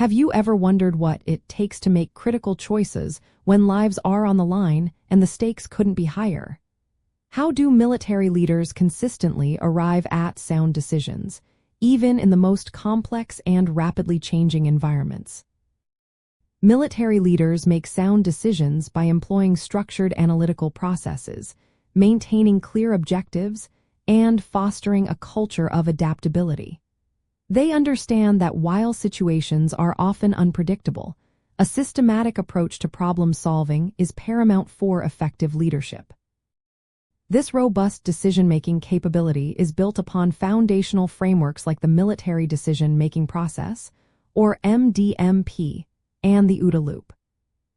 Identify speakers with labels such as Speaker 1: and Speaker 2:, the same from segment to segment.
Speaker 1: Have you ever wondered what it takes to make critical choices when lives are on the line and the stakes couldn't be higher? How do military leaders consistently arrive at sound decisions, even in the most complex and rapidly changing environments? Military leaders make sound decisions by employing structured analytical processes, maintaining clear objectives, and fostering a culture of adaptability. They understand that while situations are often unpredictable, a systematic approach to problem solving is paramount for effective leadership. This robust decision-making capability is built upon foundational frameworks like the Military Decision-Making Process, or MDMP, and the OODA loop.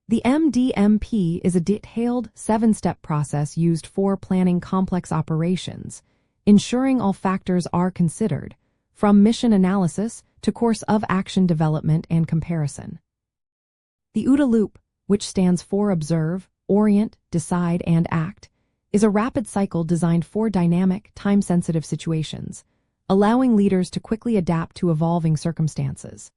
Speaker 1: The MDMP is a detailed 7-step process used for planning complex operations, ensuring all factors are considered, from mission analysis to course of action development and comparison. The OODA loop, which stands for Observe, Orient, Decide, and Act, is a rapid cycle designed for dynamic, time-sensitive situations, allowing leaders to quickly adapt to evolving circumstances.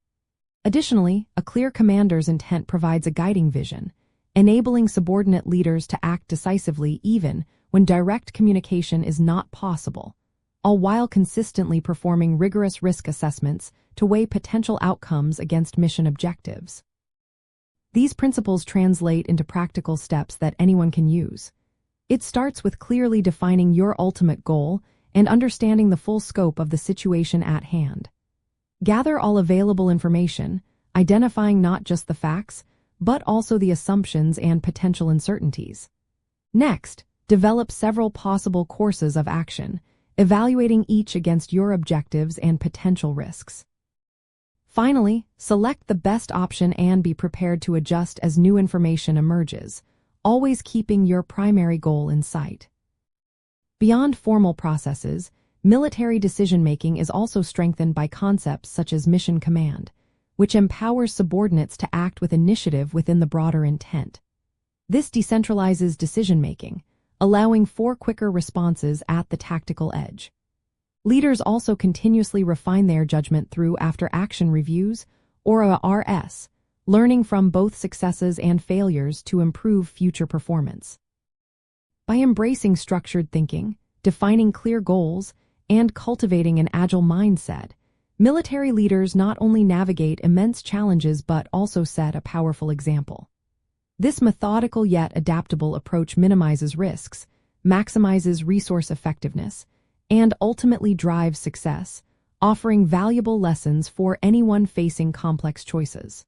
Speaker 1: Additionally, a clear commander's intent provides a guiding vision, enabling subordinate leaders to act decisively even when direct communication is not possible, all while consistently performing rigorous risk assessments to weigh potential outcomes against mission objectives. These principles translate into practical steps that anyone can use. It starts with clearly defining your ultimate goal and understanding the full scope of the situation at hand. Gather all available information, identifying not just the facts, but also the assumptions and potential uncertainties. Next, develop several possible courses of action, evaluating each against your objectives and potential risks. Finally, select the best option and be prepared to adjust as new information emerges, always keeping your primary goal in sight. Beyond formal processes, military decision-making is also strengthened by concepts such as mission command, which empowers subordinates to act with initiative within the broader intent. This decentralizes decision-making, allowing for quicker responses at the tactical edge. Leaders also continuously refine their judgment through after-action reviews, or ARS, learning from both successes and failures to improve future performance. By embracing structured thinking, defining clear goals, and cultivating an agile mindset, military leaders not only navigate immense challenges but also set a powerful example. This methodical yet adaptable approach minimizes risks, maximizes resource effectiveness, and ultimately drives success, offering valuable lessons for anyone facing complex choices.